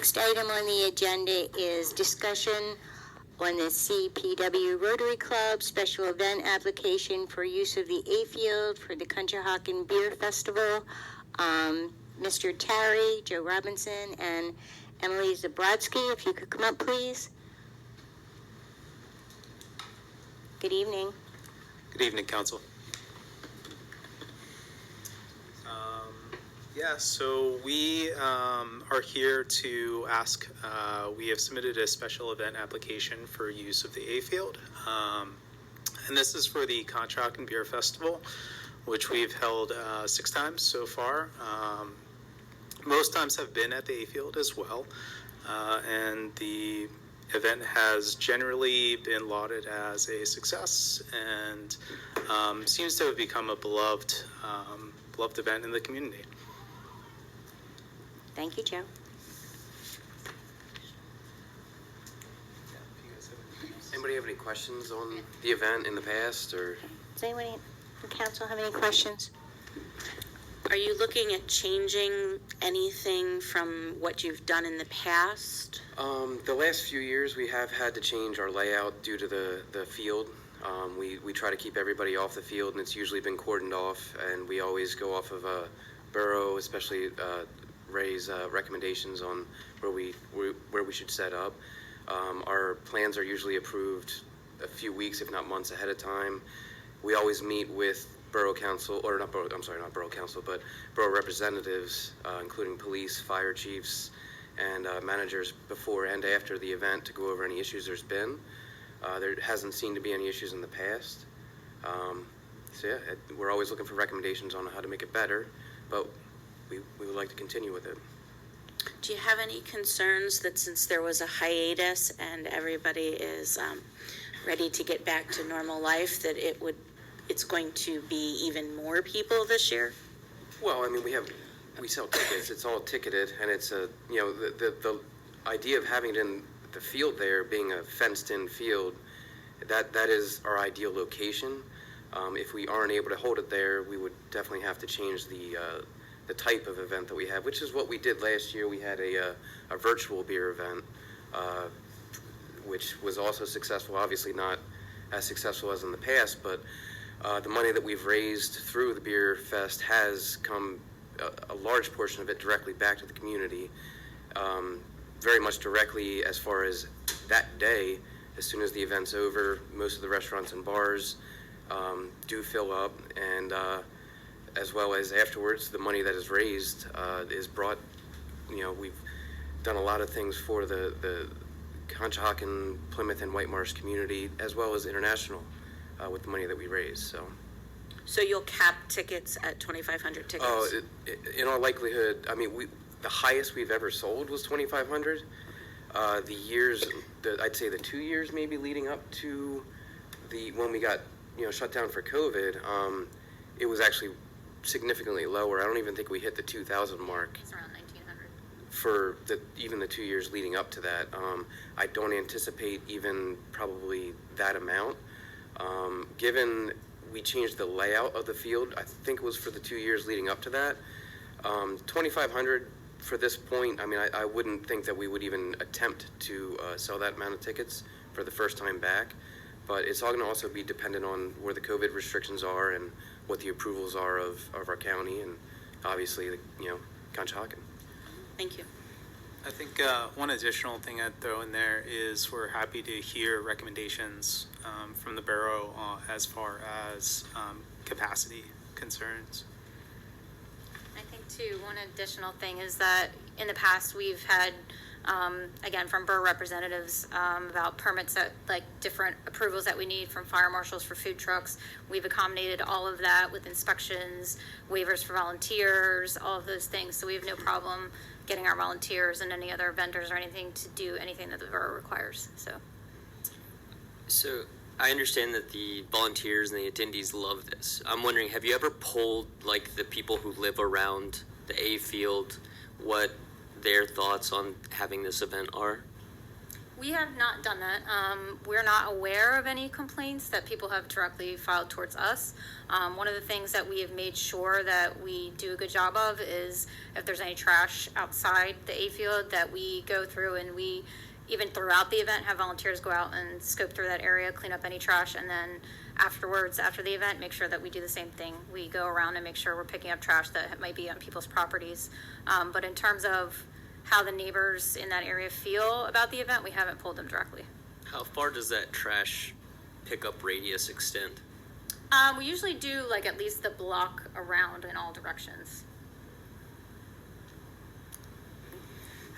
next item on the agenda is discussion on the CPW Rotary Club special event application for use of the A field for the Conshohocken Beer Festival. Mr. Terry, Joe Robinson, and Emily Zabrodsky, if you could come up, please. Good evening. Good evening, Council. So we are here to ask, we have submitted a special event application for use of the A field. And this is for the Conshohocken Beer Festival, which we've held 6 times so far. Most times have been at the A field as well. And the event has generally been lauded as a success and seems to have become a beloved event in the community. Thank you, Joe. Anybody have any questions on the event in the past, or? Does anyone from council have any questions? Are you looking at changing anything from what you've done in the past? The last few years we have had to change our layout due to the field. We try to keep everybody off the field, and it's usually been cordoned off, and we always go off of a Borough, especially Ray's recommendations on where we should set up. Our plans are usually approved a few weeks, if not months ahead of time. We always meet with Borough Council, or not Borough Council, but Borough representatives, including police, fire chiefs, and managers before and after the event to go over any issues there's been. There hasn't seemed to be any issues in the past. So yeah, we're always looking for recommendations on how to make it better, but we would like to continue with it. Do you have any concerns that since there was a hiatus and everybody is ready to get back to normal life, that it's going to be even more people this year? Well, I mean, we sell tickets. It's all ticketed, and it's the idea of having it in the field there being a fenced-in field, that is our ideal location. If we aren't able to hold it there, we would definitely have to change the type of event that we have, which is what we did last year. We had a virtual beer event, which was also successful. Obviously not as successful as in the past, but the money that we've raised through the Beer Fest has come, a large portion of it, directly back to the community. Very much directly as far as that day. As soon as the event's over, most of the restaurants and bars do fill up, and as well as afterwards, the money that is raised is brought, we've done a lot of things for the Conshohocken, Plymouth, and White Marsh community, as well as international, with the money that we raise. So you'll cap tickets at 2,500 tickets? Oh, in all likelihood, I mean, the highest we've ever sold was 2,500. I'd say the 2 years maybe leading up to when we got shut down for COVID, it was actually significantly lower. I don't even think we hit the 2,000 mark. It's around 1,900. For even the 2 years leading up to that. I don't anticipate even probably that amount. Given we changed the layout of the field, I think it was for the 2 years leading up to that. 2,500 for this point, I mean, I wouldn't think that we would even attempt to sell that amount of tickets for the first time back. But it's all going to also be dependent on where the COVID restrictions are and what the approvals are of our county and obviously, Conshohocken. Thank you. I think one additional thing I'd throw in there is we're happy to hear recommendations from the Borough as far as capacity concerns. I think too, one additional thing is that in the past we've had, again, from Borough representatives about permits that, like, different approvals that we need from fire marshals for food trucks. We've accommodated all of that with inspections, waivers for volunteers, all of those things. So we have no problem getting our volunteers and any other vendors or anything to do anything that the Borough requires. So I understand that the volunteers and the attendees love this. I'm wondering, have you ever polled like the people who live around the A field what their thoughts on having this event are? We have not done that. We're not aware of any complaints that people have directly filed towards us. One of the things that we have made sure that we do a good job of is if there's any trash outside the A field, that we go through and we, even throughout the event, have volunteers go out and scope through that area, clean up any trash, and then afterwards, after the event, make sure that we do the same thing. We go around and make sure we're picking up trash that might be on people's properties. But in terms of how the neighbors in that area feel about the event, we haven't pulled them directly. How far does that trash pickup radius extend? We usually do like at least the block around in all directions.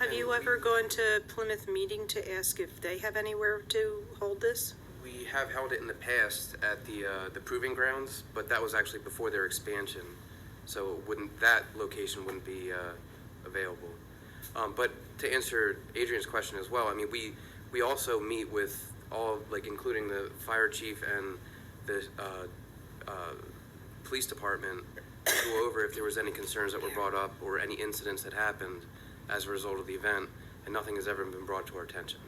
Have you ever gone to Plymouth Meeting to ask if they have anywhere to hold this? We have held it in the past at the proving grounds, but that was actually before their expansion, so that location wouldn't be available. But to answer Adrian's question as well, I mean, we also meet with all, like, including the fire chief and the police department, to go over if there was any concerns that were brought up or any incidents that happened as a result of the event, and nothing has ever been brought to our attention.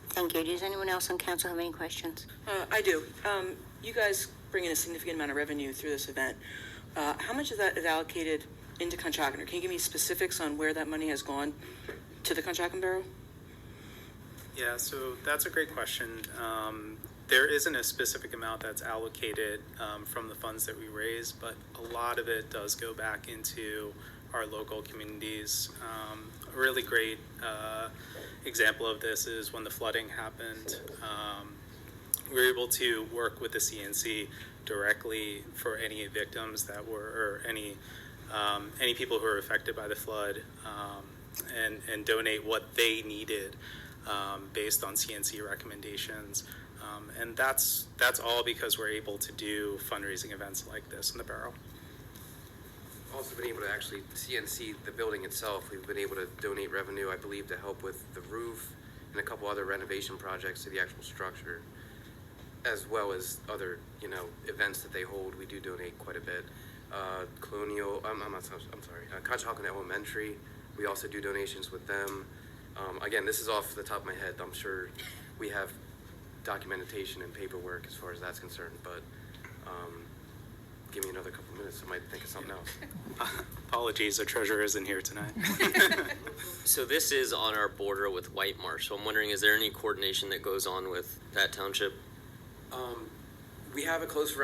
Thank you. Does anyone else on council have any questions? I do. You guys bring in a significant amount of revenue through this event. How much of that is allocated into Conshohocken? Or can you give me specifics on where that money has gone to the Conshohocken Borough? Yeah, so that's a great question. There isn't a specific amount that's allocated from the funds that we raise, but a lot of it does go back into our local communities. A really great example of this is when the flooding happened. We were able to work with the CNC directly for any victims that were, or any people who were affected by the flood, and donate what they needed based on CNC recommendations. And that's all because we're able to do fundraising events like this in the Borough. Also been able to actually CNC the building itself. We've been able to donate revenue, I believe, to help with the roof and a couple other renovation projects to the actual structure, as well as other, events that they hold. We do donate quite a bit. Conshohocken Elementary, we also do donations with them. Again, this is off the top of my head. I'm sure we have documentation and paperwork as far as that's concerned, but give me another couple minutes, I might think of something else. Apologies, our treasurer isn't here tonight. So this is on our border with White Marsh. So I'm wondering, is there any coordination that goes on with that township? We have a close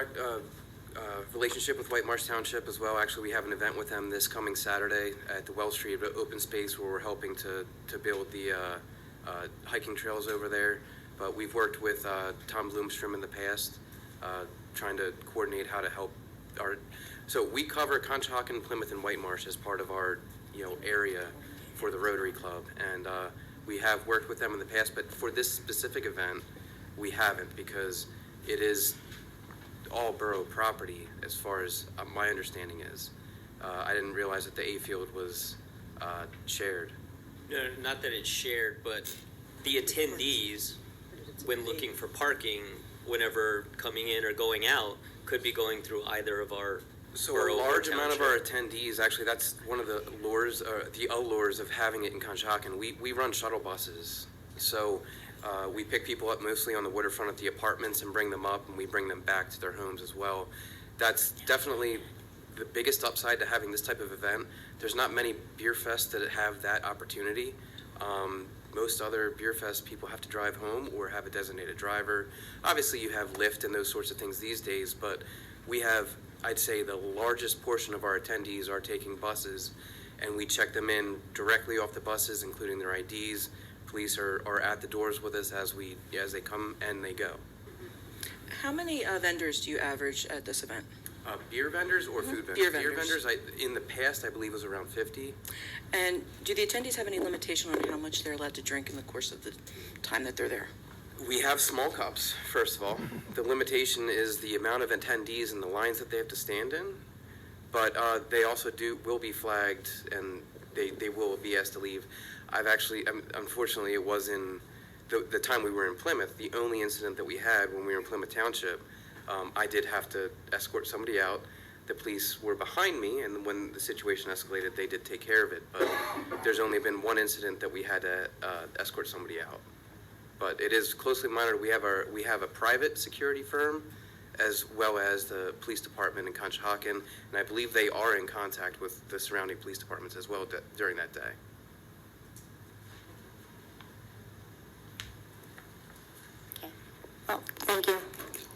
relationship with White Marsh Township as well. Actually, we have an event with them this coming Saturday at the Wells Street open space where we're helping to build the hiking trails over there. But we've worked with Tom Bloomstrom in the past, trying to coordinate how to help so we cover Conshohocken, Plymouth, and White Marsh as part of our area for the Rotary Club, and we have worked with them in the past, but for this specific event we haven't, because it is all borough property as far as my understanding is. I didn't realize that the A field was shared. No, not that it's shared, but the attendees, when looking for parking, whenever coming in or going out, could be going through either of our So borough a or large amount of our township. attendees, actually, that's one of the allures of having it in Conshohocken. We run shuttle buses, so we pick people up mostly on the waterfront at the apartments and bring them up, and we bring them back to their homes as well. That's definitely the biggest upside to having this type of event. There's not many beer fests that have that opportunity. Most other beer fest people have to drive home or have a designated driver. Obviously you have Lyft and those sorts of things these days, but we have, I'd say, the largest portion of our attendees are taking buses, and we check them in directly off the buses, including their IDs. Police are at the doors with us as they come and they go. How many vendors do you average at this event? Beer vendors or food vendors? Beer vendors. In the past, I believe, was around 50. And do the attendees have any limitation on how much they're allowed to drink in the course of the time that they're there? We have small cups, first of all. The limitation is the amount of attendees and the lines that they have to stand in. But they also will be flagged, and they will be asked to leave. Unfortunately, it was in the time we were in Plymouth, the only incident that we had when we were in Plymouth Township. I did have to escort somebody out. the police were behind me, and when the situation escalated, they did take care of it. But there's only been one incident that we had to escort somebody out. But it is closely monitored. We have a private security firm, as well as the police department in Conshohocken, and I believe they are in contact with the surrounding police departments as well during that day. Okay. Well, thank you.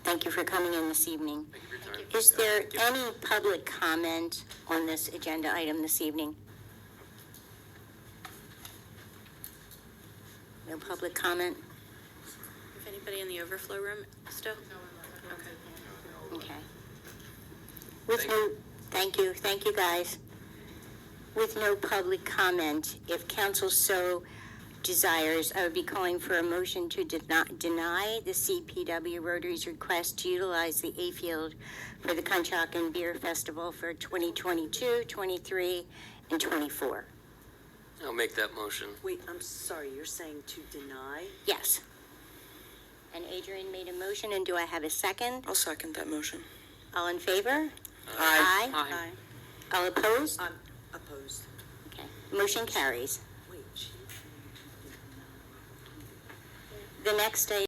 Thank you for coming in this evening. Thank you for your time. Is there any public comment on this agenda item this evening? No public comment? If anybody in the overflow room still? Okay. Thank you guys. With no public comment, if council so desires, I would be calling for a motion to deny the CPW Rotary's request to utilize the A field for the Conshohocken Beer Festival for 2022, 23, and 24. I'll make that motion. Wait, I'm sorry, you're saying to deny? Yes. And Adrian made a motion, and do I have a second? I'll second that motion. All in favor? Aye. Aye. All opposed? I'm opposed. Okay. Motion carries. Wait, she. The next item